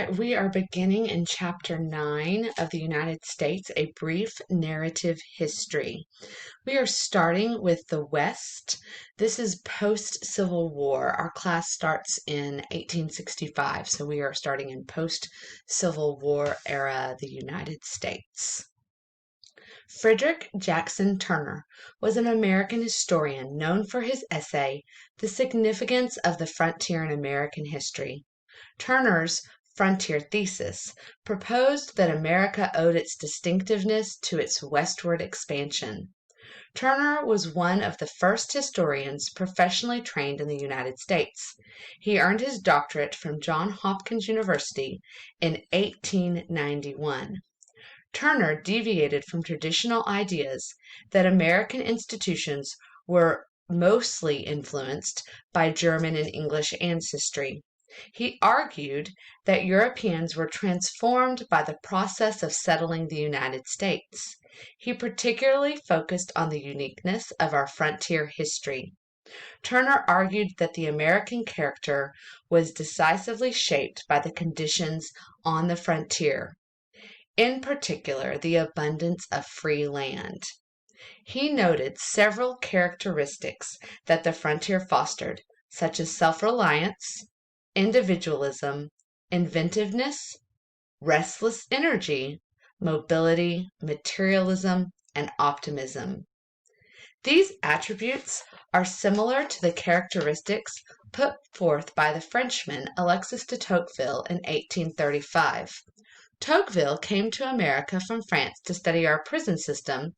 right, we are beginning in Chapter 9 of the United States, A Brief Narrative History. We are starting with the West. This is post-Civil War. Our class starts in 1865, so we are starting in post-Civil War era, the United States. Frederick Jackson Turner was an American historian known for his essay, The Significance of the Frontier in American History. Turner's frontier thesis proposed that America owed its distinctiveness to its westward expansion. Turner was one of the first historians professionally trained in the United States. He earned his doctorate from Johns Hopkins University in 1891. Turner deviated from traditional ideas that American institutions were mostly influenced by German and English ancestry. He argued that Europeans were transformed by the process of settling the United States. He particularly focused on the uniqueness of our frontier history. Turner argued that the American character was decisively shaped by the conditions on the frontier, in particular the abundance of free land. He noted several characteristics that the frontier fostered, such as self-reliance, individualism, inventiveness, restless energy, mobility, materialism, and optimism. These attributes are similar to the characteristics put forth by the Frenchman Alexis de Tocqueville in 1835. Tocqueville came to America from France to study our prison system,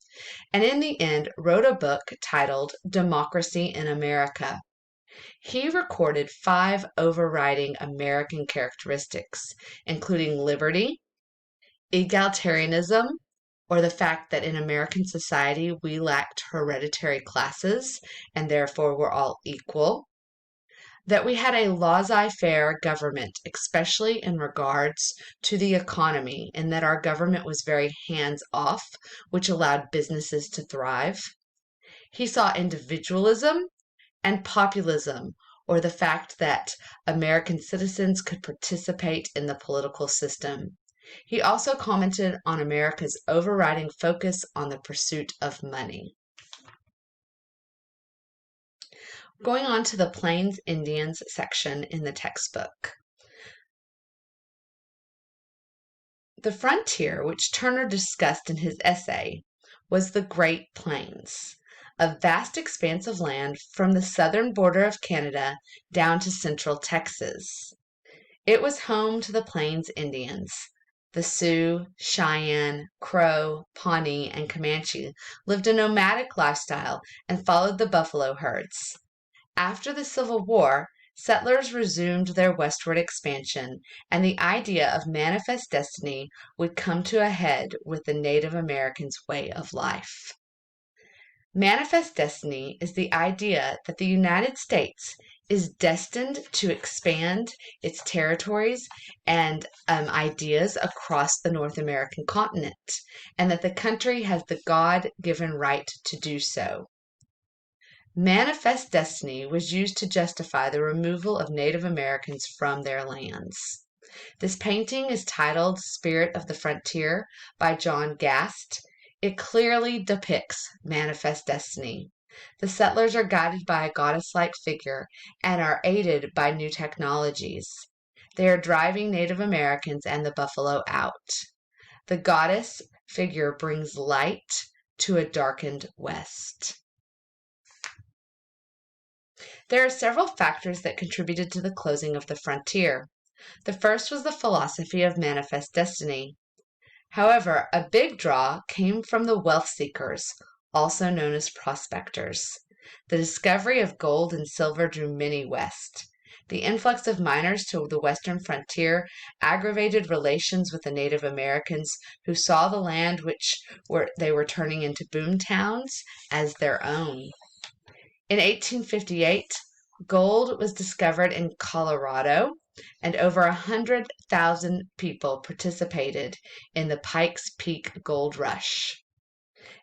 and in the end wrote a book titled Democracy in America. He recorded 5 overriding American characteristics, including liberty, egalitarianism, or the fact that in American society we lacked hereditary classes and therefore were all equal, that we had a laissez-faire government, especially in regards to the economy, and that our government was very hands-off, which allowed businesses to thrive. He saw individualism and populism, or the fact that American citizens could participate in the political system. He also commented on America's overriding focus on the pursuit of money. Going on to the Plains Indians section in the textbook. The frontier, which Turner discussed in his essay, was the Great Plains, a vast expanse of land from the southern border of Canada down to central Texas. It was home to the Plains Indians. The Sioux, Cheyenne, Crow, Pawnee, and Comanche lived a nomadic lifestyle and followed the buffalo herds. After the Civil War, settlers resumed their westward expansion, and the idea of manifest destiny would come to a head with the Native Americans' way of life. Manifest destiny is the idea that the United States is destined to expand its territories and ideas across the North American continent, and that the country has the God-given right to do so. Manifest destiny was used to justify the removal of Native Americans from their lands. This painting is titled Spirit of the Frontier by John Gast. It clearly depicts manifest destiny. The settlers are guided by a goddess-like figure and are aided by new technologies. They are driving Native Americans and the buffalo out. The goddess figure brings light to a darkened west. There are several factors that contributed to the closing of the frontier. The first was the philosophy of manifest destiny. However, a big draw came from the wealth seekers, also known as prospectors. The discovery of gold and silver drew many west. The influx of miners to the western frontier aggravated relations with the Native Americans who saw the land which they were turning into boom towns as their own. In 1858, gold was discovered in Colorado, and over 100,000 people participated in the Pikes Peak Gold Rush.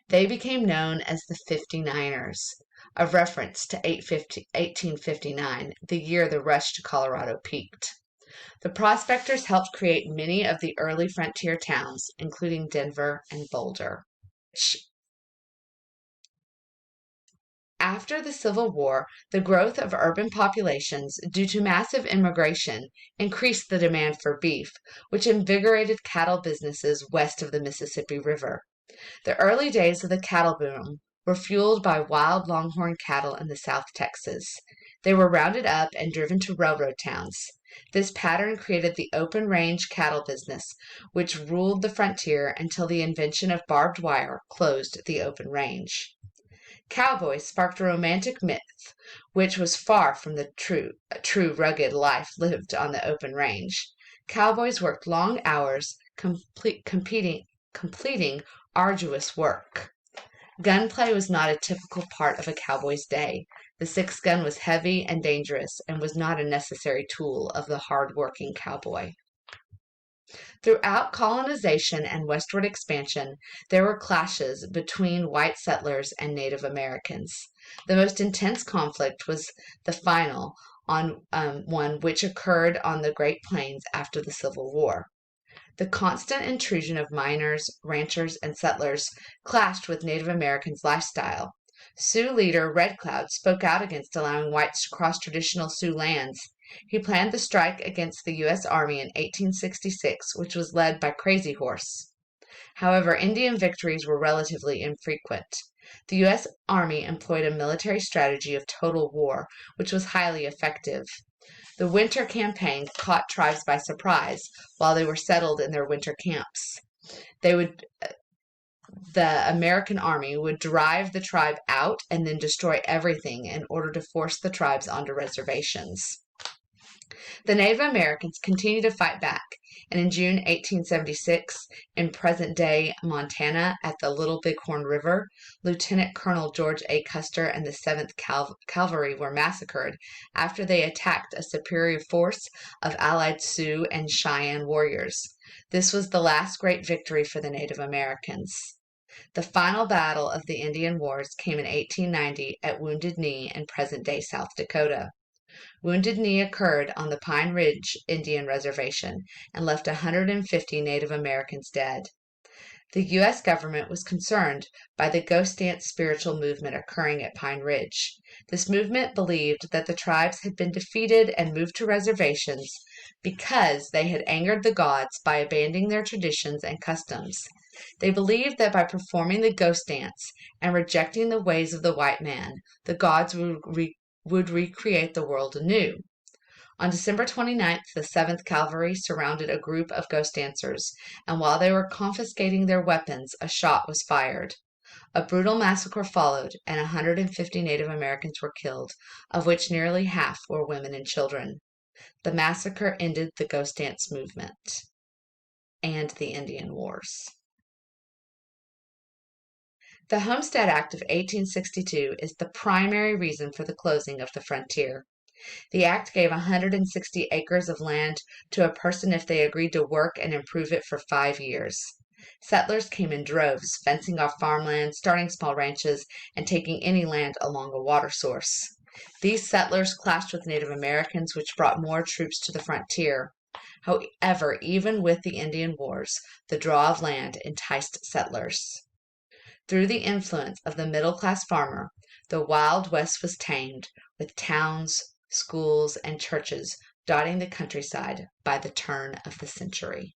They became known as the 59ers, a reference to 1859, the year the rush to Colorado peaked. The prospectors helped create many of the early frontier towns, including Denver and Boulder. After the Civil War, the growth of urban populations due to massive immigration increased the demand for beef, which invigorated cattle businesses west of the Mississippi River. The early days of the cattle boom were fueled by wild longhorn cattle in the South Texas. They were rounded up and driven to railroad towns. This pattern created the open range cattle business, which ruled the frontier until the invention of barbed wire closed the open range. Cowboys sparked a romantic myth, which was far from the true rugged life lived on the open range. Cowboys worked long hours, completing arduous work. Gunplay was not a typical part of a cowboy's day. The six gun was heavy and dangerous and was not a necessary tool of the hard-working cowboy. Throughout colonization and westward expansion, there were clashes between white settlers and Native Americans. The most intense conflict was the final one which occurred on the Great Plains after the Civil War. The constant intrusion of miners, ranchers, and settlers clashed with Native Americans' lifestyle. Sioux leader Red Cloud spoke out against allowing whites to cross traditional Sioux lands. He planned the strike against the U.S. Army in 1866, which was led by Crazy Horse. However, Indian victories were relatively infrequent. The U.S. Army employed a military strategy of total war, which was highly effective. The winter campaign caught tribes by surprise while they were settled in their winter camps. The American army would drive the tribe out and then destroy everything in order to force the tribes onto reservations. The Native Americans continued to fight back, and in June 1876, in present-day Montana at the Little Bighorn River, Lieutenant Colonel George A. Custer and the 7th Cavalry were massacred after they attacked a superior force of allied Sioux and Cheyenne warriors. This was the last great victory for the Native Americans. The final battle of the Indian Wars came in 1890 at Wounded Knee in present-day South Dakota. Wounded Knee occurred on the Pine Ridge Indian Reservation and left 150 Native Americans dead. The U.S. government was concerned by the ghost dance spiritual movement occurring at Pine Ridge. This movement believed that the tribes had been defeated and moved to reservations because they had angered the gods by abandoning their traditions and customs. They believed that by performing the ghost dance and rejecting the ways of the white man, the gods would recreate the world anew. On December 29th, the 7th Cavalry surrounded a group of ghost dancers, and while they were confiscating their weapons, a shot was fired. A brutal massacre followed, and 150 Native Americans were killed, of which nearly half were women and children. The massacre ended the ghost dance movement and the Indian Wars. The Homestead Act of 1862 is the primary reason for the closing of the frontier. The act gave 160 acres of land to a person if they agreed to work and improve it for 5 years. Settlers came in droves, fencing off farmland, starting small ranches, and taking any land along a water source. These settlers clashed with Native Americans, which brought more troops to the frontier. However, even with the Indian Wars, the draw of land enticed settlers. Through the influence of the middle-class farmer, the Wild West was tamed, with towns, schools, and churches dotting the countryside by the turn of the century.